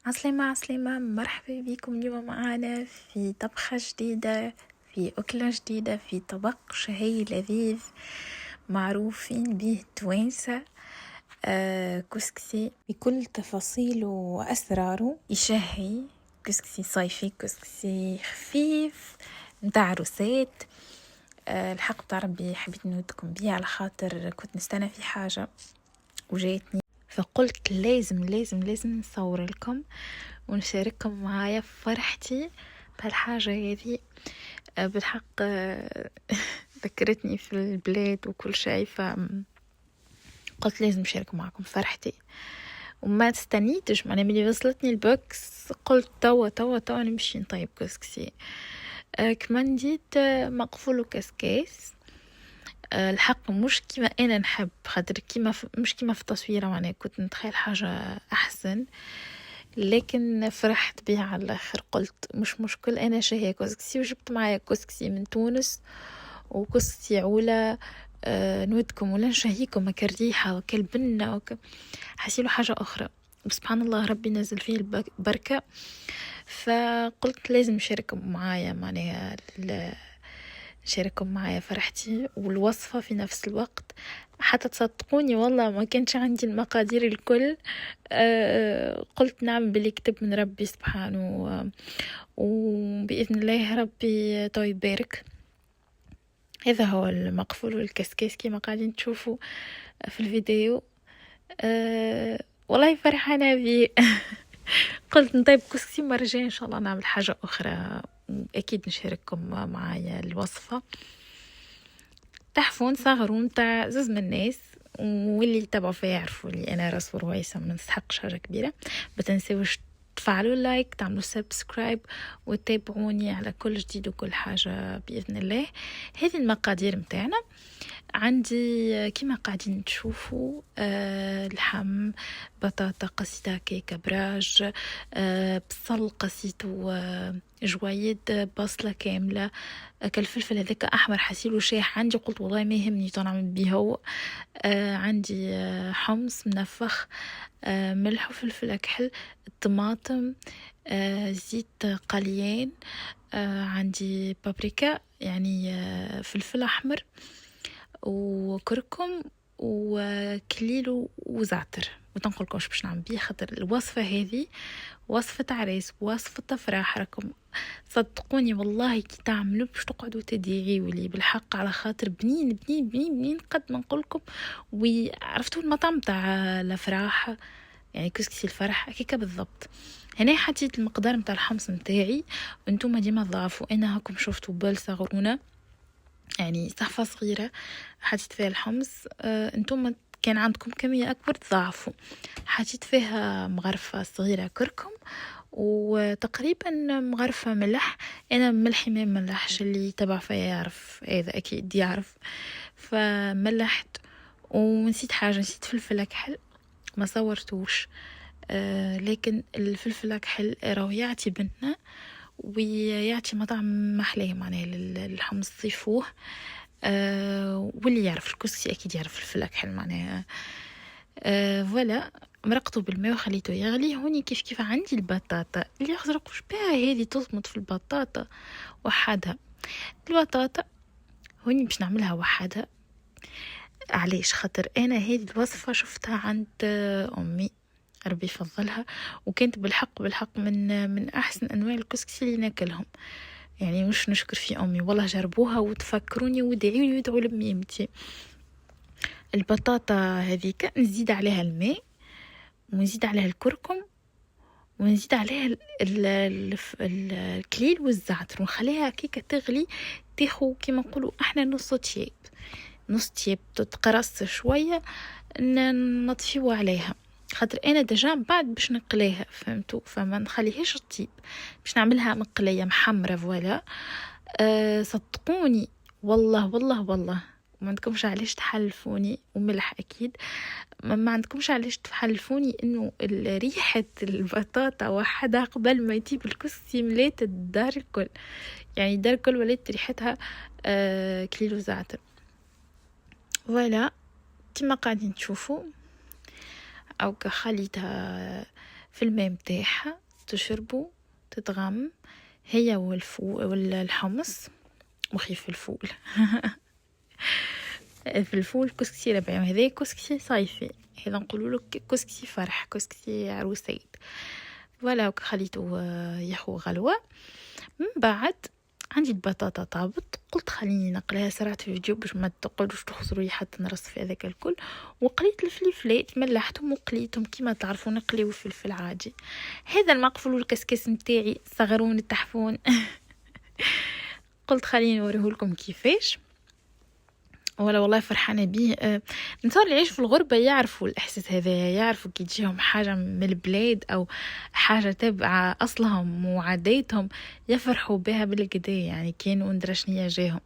عسلامة مرحبا بكم اليوم معانا في طبخة جديدة، في أكلة جديدة، في طبق شهي لذيذ معروفين به التوانسة. كسكسي بكل تفاصيله وأسراره، يشهي كسكسي صيفي، كسكسي خفيف متاع عروسات. الحق بتاع ربي حبيت نودكم بيه على خاطر كنت نستنى في حاجة وجايتني، فقلت لازم نصور لكم ونشارككم معايا فرحتي بهالحاجة هذه. بالحق ذكرتني في البلاد وكل شيء، فقلت لازم نشارك معكم فرحتي وما تستنيتش. معنى ملي وصلتني البوكس قلت توا نمشي نطيب كسكسي. كمان جيت مقفول وكسكاس. الحق مش كيما انا نحب، خاطر مش كيما في التصويره، معناها كنت نتخيل حاجه احسن، لكن فرحت بها على الاخر. قلت مش مشكل، انا شهيه كسكسي وجبت معايا كسكسي من تونس وكسكسي عوله. نودكم ولا نشهيكم كالريحه وكالبنه حسيلو حاجه اخرى، وسبحان الله ربي نزل فيه البركه. فقلت لازم نشارككم معايا، معناها شارككم معايا فرحتي والوصفة في نفس الوقت. حتى تصدقوني والله ما كانش عندي المقادير الكل. قلت نعم باللي كتب من ربي سبحانه، وبإذن الله ربي تو يبارك. هذا هو المقفول والكسكاس كما قاعدين تشوفوا في الفيديو. والله فرحانة بي. قلت نطيب كسكسي مرة جاية إن شاء الله نعمل حاجة أخرى، أكيد نشارككم معايا الوصفة. تحفون صغرون تاع زوز من الناس، واللي يتابعوا فيا يعرفوا لي أنا راس رويسة ما نستحقش حاجة كبيرة. بتنسوش تفعلوا لايك، تعملوا سبسكرايب، وتتابعوني على كل جديد وكل حاجة بإذن الله. هذه المقادير متاعنا. عندي كما قاعدين تشوفوا لحم، بطاطا قصيتها كيكة براج، بصل قصيته جويد، بصلة كاملة، كالفلفل هذاك أحمر حسيله شاح عندي، قلت والله ما يهمني نعمل بيه هو. عندي حمص منفخ، ملح وفلفل أكحل، الطماطم، زيت قليين، عندي بابريكا يعني فلفل أحمر وكركم وكليل وزعتر. وتنقلكمش باش نعمل بيه، خاطر الوصفة هذه وصفة عريس، وصفة أفراح. راكم صدقوني والله كي تعملوا باش تقعدوا تدعيوا لي بالحق، على خاطر بنين قد ما نقولكم. وعرفتوا المطعم تاع الأفراح، يعني كسكسي الفرح هكاك بالضبط. هنا حطيت المقدار متاع الحمص متاعي، وانتم ديما ضعفوا. انا هاكم شفتوا بال صغرونه، يعني صحفة صغيرة حطيت فيها الحمص. انتم كان عندكم كمية أكبر تضاعفوا. حطيت فيها مغرفة صغيرة كركم، وتقريبا مغرفة ملح. أنا ملحي ما ملحش، اللي تبع فيا يعرف، هذا أكيد يعرف. فملحت. ونسيت حاجة، نسيت فلفل أكحل ما صورتوش. لكن الفلفل أكحل راهو يعطي بنة ويعطي مطعم محلاه، معناه للحمص ضيفوه. واللي يعرف الكسكسي اكيد يعرف الفلفل اكحل معناها. فوالا مرقته بالماء وخليته يغلي. هوني كيف عندي البطاطا اللي يخزرقوش بها، هذه تضمط في البطاطا وحدها. البطاطا هوني باش نعملها وحدها. علاش؟ خاطر انا هذه الوصفه شفتها عند امي ربي يفضلها، وكانت بالحق من احسن انواع الكسكسي اللي ناكلهم. يعني مش نشكر في امي والله، جربوها وتفكروني وادعوا لي وادعوا لميمتي. البطاطا هذيك نزيد عليها الماء، ونزيد عليها الكركم، ونزيد عليها الكليل والزعتر، ونخليها كيكه تغلي، تاخو كيما نقولوا احنا نص تياب تتقرص شويه، نطفيو عليها. خاطر انا دجا بعد باش نقليها، فهمتوا؟ فما نخليهاش تطيب، باش نعملها مقليه محمره. فوالا صدقوني والله ما عندكمش علاش تحلفوني، وملح اكيد ما عندكمش علاش تحلفوني انه ريحه البطاطا وحدها قبل ما يطيب الكسكسي ملات الدار الكل. يعني الدار الكل ولات ريحتها كيلو زعتر. فوالا كما قاعدين تشوفوا، او خليتها في الماء متاعها، تشربوا، تتغم هي والحمص وخيف الفول. في الفول كسكسي ربيع، هذا كسكسي صيفي، هذا نقولوا له كسكسي فرح، كسكسي عروسيد. ولا خليته يخو غلوة. من بعد عندي البطاطا طابت، قلت خليني نقلها سرعت في الفيديو باش ما تقعدوش تخسروا لي حتى نرص في هذاك الكل. وقليت الفلفلات، ملحتهم وقليتهم كيما تعرفوا نقليو الفلفل عادي. هذا المقفل والكسكس نتاعي صغرون التحفون. قلت خليني نوريهولكم كيفاش. ولا والله فرحانه بيه. نصار اللي يعيش في الغربه يعرفوا الاحساس هذا، يعرفوا كي تجيهم حاجه من البلاد او حاجه تبع اصلهم وعاداتهم يفرحوا بها بالقدا، يعني كانوا ندرشني جاهم.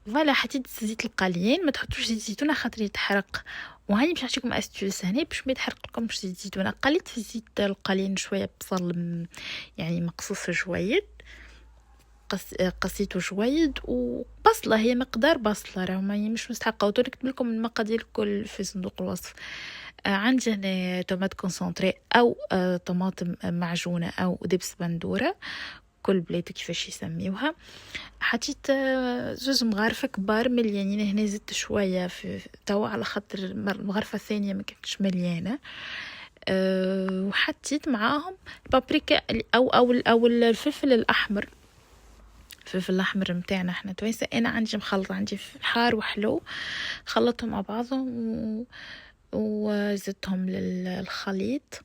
فوالا حطيت زيت القليين، ما تحطوش زيت زيتونه خاطر يتحرق. وهاني باش نعطيكم استيوس هنا باش ما يتحرق لكمش زيت زيتونه. قليت في الزيت القليل شويه بصل يعني مقصوص شويه، قصيته شويد وبصله، هي مقدار بصله راهو مش مستحقه. ونكتب لكم المقادير الكل في صندوق الوصف. عندي هنا طماط كونسونطري او طماطم معجونه او دبس بندوره، كل بلاد كيفاش يسميوها. حطيت زوز مغارفه كبار مليانين. هنا زدت شويه في توا على خاطر المغرفه الثانيه ما كانتش مليانه. وحطيت معاهم البابريكا او الفلفل الاحمر. الفلفل الاحمر متاعنا احنا تويسه. انا عندي مخلط، عندي حار وحلو، خلطهم مع بعضهم وزدتهم للخليط.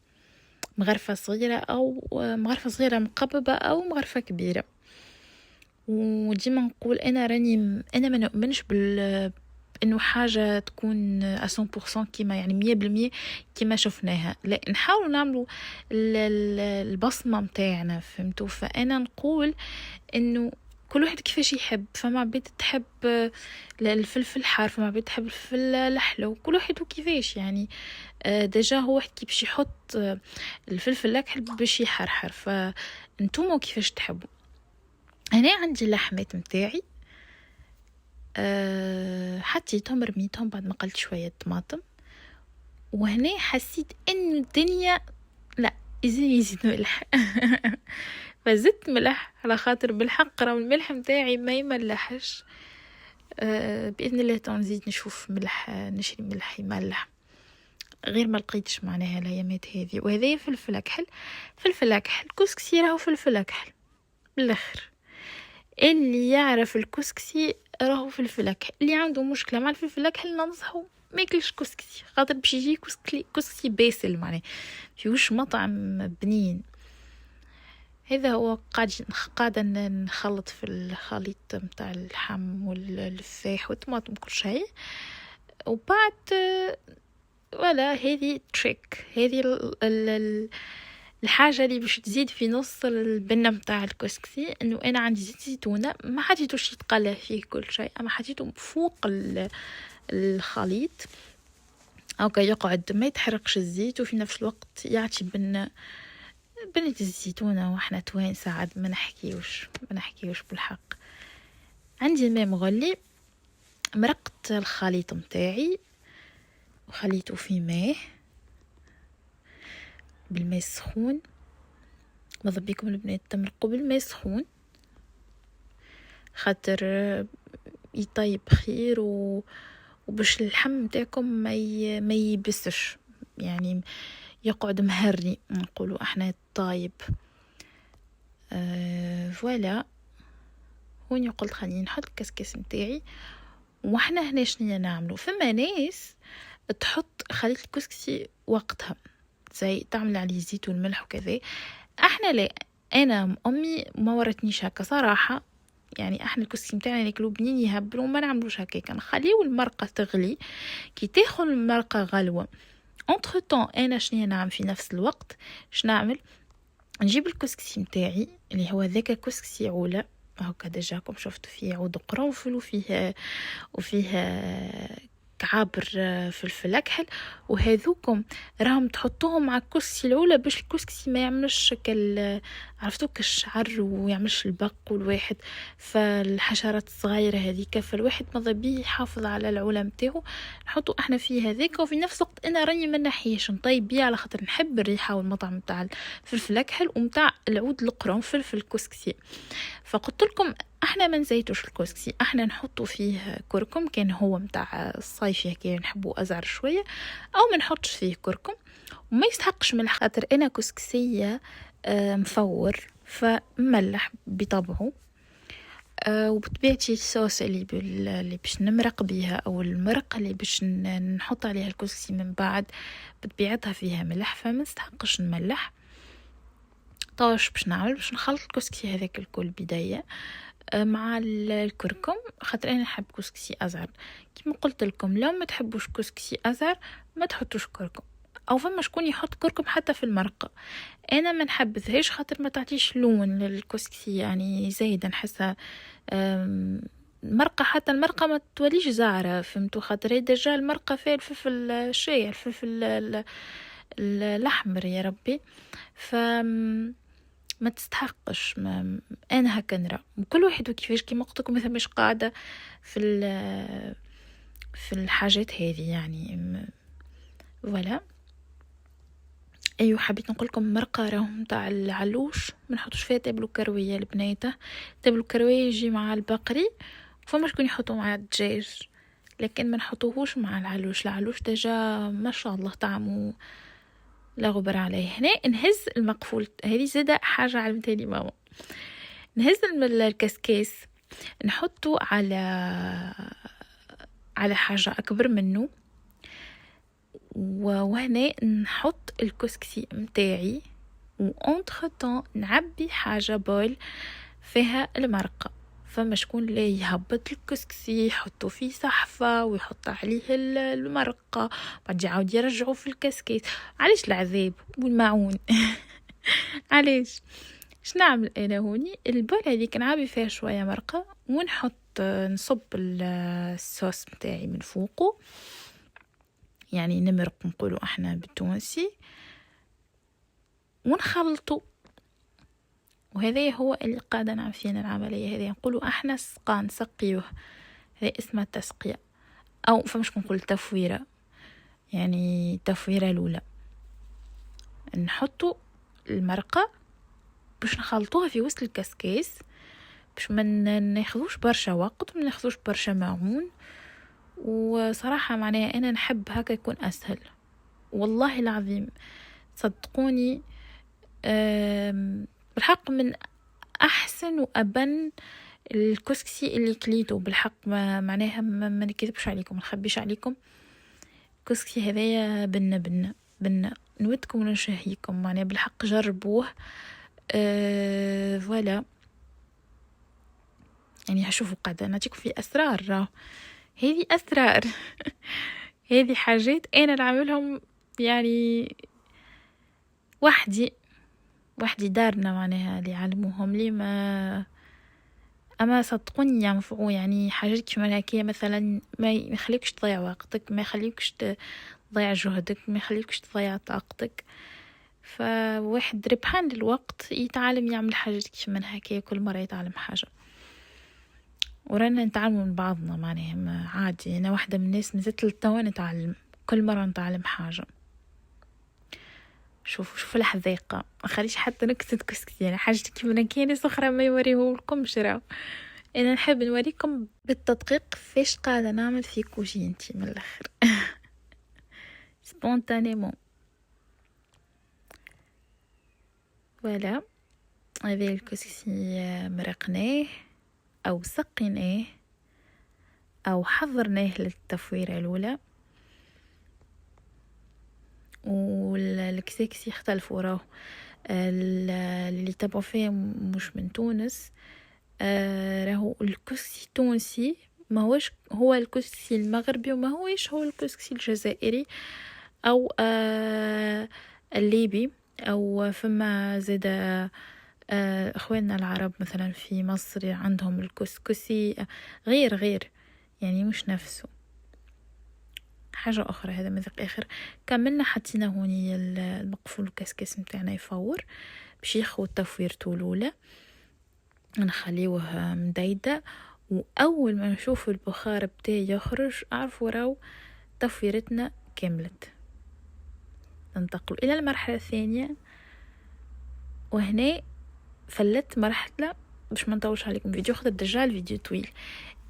مغرفه صغيره او مغرفه صغيره مقببه او مغرفه كبيره. وديما نقول انا ما نؤمنش انه حاجه تكون 100% كيما يعني 100% كيما شفناها، لا نحاول نعملوا البصمه متاعنا، فهمتوا؟ فانا نقول انه كل واحد كيفاش يحب. فما عبيد تحب الفلفل حار، فما عبيد تحب الفلفل الحلو، كل واحد وكيفاش يعني. ديجا هو واحد كي باش يحط الفلفل الاكحل باش يحرحر، فانتم كيفاش تحبوا. هنا عندي اللحمات متاعي، حطيتهم رميتهم بعد ما قلت شويه طماطم. وهنا حسيت انه الدنيا لا يزيد ملح. فزدت ملح على خاطر بالحق راه الملح متاعي ما يملحش. باذن الله تنزيد نشوف ملح، نشري ملح يملح، غير ما لقيتش معناها الايامات هذه. وهذا فلفل اكحل، فلفل اكحل كسكسي راهو فلفل اكحل بالاخر. اللي يعرف الكسكسي راهو فلفل اكحل. اللي عنده مشكله مع الفلفل الاكحل ننصحه ما ياكلش كسكسي، خاطر باش يجي كسكسي باسل معناها فيوش مطعم بنين. هذا هو قاعدة نخلط في الخليط متاع اللحم واللفاح والطماطم كل شيء. وبعد ولا هذه تريك، هذه الحاجة اللي باش تزيد في نص البنة متاع الكسكسي، انه انا عندي زيت زيتونة ما حطيتوش يتقلى فيه كل شيء، اما حطيته فوق الخليط اوكي يقعد ما يتحرقش الزيت، وفي نفس الوقت يعطي بنة الزيتونة. واحنا توانسة عاد ما نحكيوش بالحق. عندي الماء مغلي، مرقت الخليط متاعي وخليته في ماء بالماء السخون. ماذا بيكم البنات تمرقوا بالماء السخون خاطر يطيب خير وباش اللحم متاعكم ما يبسش، يعني يقعد مهري نقولوا احنا طايب. فوالا هوني قلت خليني نحط الكسكس متاعي. واحنا هنا شنو نعملوا؟ فما ناس تحط خليط الكسكسي وقتها زي تعمل عليه زيت والملح وكذا. احنا لا، انا امي ما ورتنيش هكا صراحه. يعني احنا الكسكسي متاعنا ناكلو بنين يهبل وما نعملوش هكا، نخليو المرقه تغلي. كي تاخذ المرقه غلوه انتر طون انا شنو نعمل في نفس الوقت؟ نعمل نجيب الكسكسي متاعي اللي هو ذاك كسكسي عوله هكا ديجاكم شفتوا فيه عود قرنفل وفيه كعابر فلفل اكحل، وهذوكم راهم تحطوهم مع الكسكسي الاولى باش الكسكسي ما يعملش عرفتوا كالشعر ويعملش البق والواحد فالحشرات الصغيره هذيك، فالواحد ماذا بيه يحافظ على العلا نتاعو. نحطوا احنا فيه هذاك، وفي نفس الوقت انا راني ما نحيش نطيب بيه على خاطر نحب الريحه والمطعم نتاع الفلفل الاكحل ومتاع العود القرنفل في الكسكسي. فقلت لكم احنا ما نزيتوش الكسكسي، احنا نحطوا فيه كركم كان هو متاع الصيف هكا نحبو ازعر شويه، او ما نحطش فيه كركم. وما يستحقش ملح خاطر انا كسكسيه مفور فملح بطبعه. وبطبيعتي الصوص اللي باش نمرق بيها او المرقه اللي باش نحط عليها الكسكسي من بعد بطبيعتها فيها ملح، فما نستحقش نملح. طاش باش نعمل باش نخلط الكسكسي هذاك الكل بدايه مع الكركم، خاطر انا نحب كسكسي ازعر. كما قلت لكم لو ما تحبوش كسكسي ازعر ما تحطوش كركم، او فما شكون يحط كركم حتى في المرقه. انا ما نحبذهاش خاطر ما تعطيش لون للكسكسي، يعني زايده نحسها المرقه، حتى المرقه ما توليش زعره، فهمتوا؟ خاطر هي دجا المرقه فيها الفلفل الشاي، الفلفل الاحمر يا ربي، ف ما تستحقش. انا هكا نرى، وكل واحد وكيفاش. كيما قلت لكم مثلا مش قاعده في الحاجات هذه يعني ولا. ايوه حبيت نقول لكم مرقه راهم تاع العلوش ما نحطوش فيها تابلو كرويه البنيته، تابلو كرويه يجي مع البقري، فما شكون يحطوا مع الدجاج، لكن ما نحطوهوش مع العلوش. العلوش دجا ما شاء الله طعمه لا غبر عليه. هنا نهز المقفول، هذه زاده حاجه علمتها لي ماما، نهز الكسكاس نحطه على حاجه اكبر منه، وهنا نحط الكسكسي متاعي، وانتر طون نعبي حاجه بول فيها المرقه. فما شكون لا يهبط الكسكسي يحطوا فيه صحفه ويحط عليه المرقه، بعد يعاود يرجعوا في الكسكيس. علاش العذاب والمعون؟ علاش؟ اش نعمل انا هوني البول هذيك نعبي فيها شويه مرقه، ونحط نصب الصوص متاعي من فوقه، يعني نمرق نقولوا احنا بالتونسي، ونخلطه. وهذا هو اللي قاعده نعمل فينا العمليه هذه، نقولوا احنا سقا نسقيوه، هذا اسمها التسقيه، او فمش نقول تفويره، يعني التفويره الاولى نحطوا المرقه باش نخلطوها في وسط الكسكاس، باش ما ناخذوش برشا وقت وما ناخذوش برشا معون. وصراحه معناها انا نحب هكا يكون اسهل، والله العظيم صدقوني بالحق من احسن وابن الكسكسي اللي كليته بالحق. ما معناها ما نكذبش عليكم، ما نخبيش عليكم، الكسكسي هذايا بنا نودكم ونشهيكم، معناها بالحق جربوه. فوالا يعني هشوفوا قاعدة نعطيكم في اسرار، هذه اسرار هذه حاجات انا نعملهم يعني وحدي دارنا، معناها اللي علموهم لي ما اما صدقوني ينفعوا. يعني حاجات كما هكايا مثلا ما يخليكش تضيع وقتك، ما يخليكش تضيع جهدك، ما يخليكش تضيع طاقتك. فواحد ربحان للوقت يتعلم يعمل حاجات كما هكايا، كل مرة يتعلم حاجة، ورانا نتعلم من بعضنا. معناها عادي، انا واحدة من الناس مازلت للتوا نتعلم، كل مرة نتعلم حاجة. شوف الحذيقة، ما خليش حتى نكتة كسكسي، يعني حاجتي كيما كاينه سخرة ما يوريهولكم شراو. انا نحب نوريكم بالتدقيق فاش قاعده نعمل في كوجينتي من الاخر سبونتانيمون. ولا هذا الكسكسي مرقناه او سقيناه او حضرناه للتفويره الاولى، والكسكسي يختلفوا راه اللي تبعوا فيه مش من تونس. راهو الكسكسي التونسي ما هوش هو الكسكسي المغربي، وما هوش هو الكسكسي الجزائري او الليبي، او فما زاد اخواننا العرب مثلا في مصر عندهم الكسكسي غير يعني مش نفسه. حاجة أخرى، هذا مذاق آخر. كملنا حطينا هوني المقفول الكسكس متاعنا يفور باش يخو تفويرته الأولى، نخليوه مديدة. وأول ما نشوف البخار بتاعي يخرج أعرفوا راو تفويرتنا كملت. ننتقل إلى المرحلة الثانية، وهنا فلت مرحلة باش ما نطولش عليكم فيديو خاطر دجا الفيديو طويل.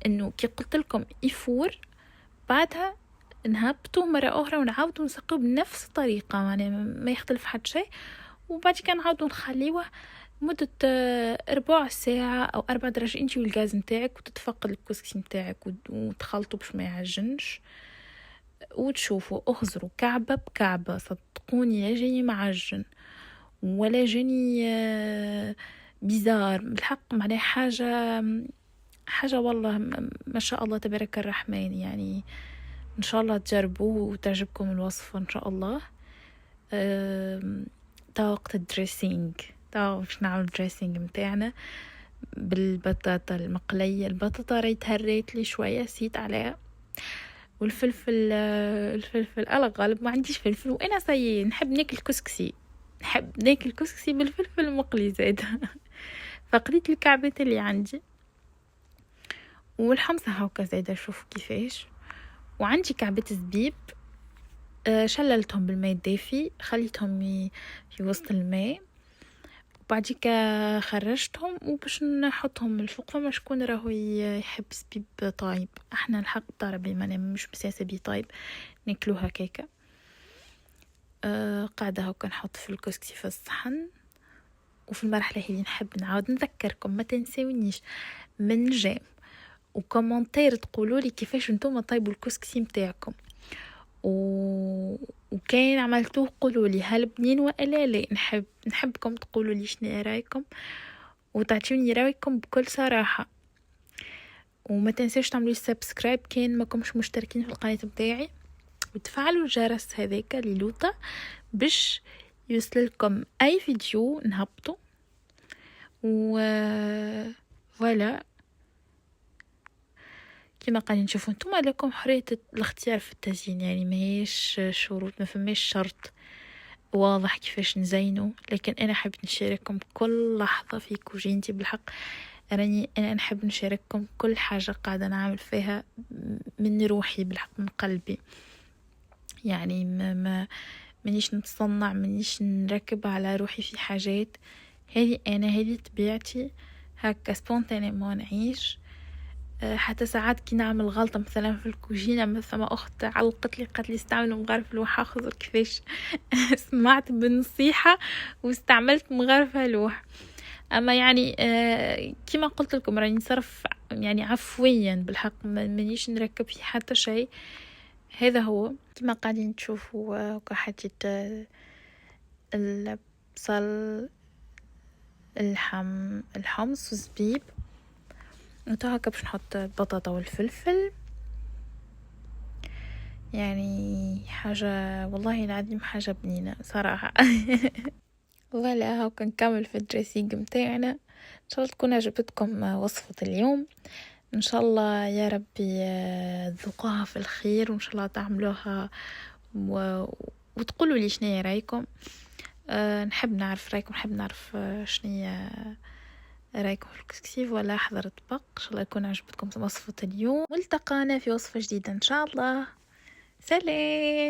انه كي قلت لكم يفور بعدها نهبطوا مرة أخرى ونعاودوا نسقوا بنفس الطريقة، يعني ما يختلف حد شيء. وبعد كده نعاودوا نخليوه مدة ربع ساعة أو 4 درجات انتي والغاز متاعك، وتتفقد الكسكسي متاعك وتخلطوا باش ما يعجنش. وتشوفوا اخزروا كعبة بكعبة، صدقوني لا جاني معجن ولا جاني بيزار بالحق، معناها حاجة والله ما شاء الله تبارك الرحمن. يعني ان شاء الله تجربوه وتعجبكم الوصفة ان شاء الله. تا وقت الدريسينج، تا باش نعمل الدريسينج متاعنا بالبطاطا المقلية. البطاطا ريت لي شوية سيت عليها، والفلفل على غالب ما عنديش فلفل، وانا صاي نحب ناكل كسكسي بالفلفل المقلي زيد. فقريت الكعبات اللي عندي والحمصة هاكا زايدة، شوف كيفاش. وعندي كعبات زبيب شللتهم بالماء الدافي، خليتهم في وسط الماء، وبعديك خرجتهم وباش نحطهم الفوق. فما شكون راهو يحب زبيب طايب، احنا الحق طاربي ما مش مساسه بيه طايب ناكلوها هكاكا. قاعده هكا نحط في الكسكسي في الصحن. وفي المرحله هذه نحب نعاود نذكركم ما تنسونيش من جيم وكومنتير تقولوا لي كيفاش نتوما طيبوا الكسكسي متاعكم، وكاين عملتوه قولوا لي هل بنين ولا لا. نحبكم تقولوا لي شنو رايكم وتعطوني رايكم بكل صراحه. وما تنسوش تعملوا سبسكرايب كان ما كنتش مشتركين في القناه بتاعي، وتفعلوا الجرس هذاك للوطه باش يوصلكم اي فيديو نهبطه. فوالا كما قاعدين نشوفوا نتوما لكم حريه الاختيار في التزيين، يعني ماهيش شروط، ما فماش شرط واضح كيفاش نزينه. لكن انا حبيت نشارككم كل لحظه في كوجينتي. بالحق انا نحب نشارككم كل حاجه قاعده نعمل فيها من روحي، بالحق من قلبي. يعني منيش نتصنع، منيش نركب على روحي في حاجات. هذه طبيعتي، هكا سبونتانيمون نعيش. حتى ساعات كي نعمل غلطة مثلا في الكوجينة، مثلا أخت علقت لي قالت لي استعملوا مغرف لوح، أخذ كيفاش سمعت بالنصيحة واستعملت مغرفة لوح. أما يعني كما قلت لكم راني نصرف يعني عفويا، بالحق مانيش نركب في حتى شيء. هذا هو كما قاعدين تشوفوا كحطيت البصل الحمص والزبيب، وتا هكا باش نحط البطاطا والفلفل. يعني حاجة والله العظيم حاجة بنينة صراحة. ولا هاكا نكمل في الدريسينج متاعنا. ان شاء الله تكون عجبتكم وصفة اليوم، ان شاء الله يا ربي تذوقوها في الخير، وان شاء الله تعملوها وتقولوا لي شنو رايكم. نحب نعرف رايكم، نحب نعرف شنو رايكم في الكسكسي ولا حضر طبق. ان شاء الله يكون عجبتكم وصفة اليوم، والتقانا في وصفة جديدة ان شاء الله. سلام.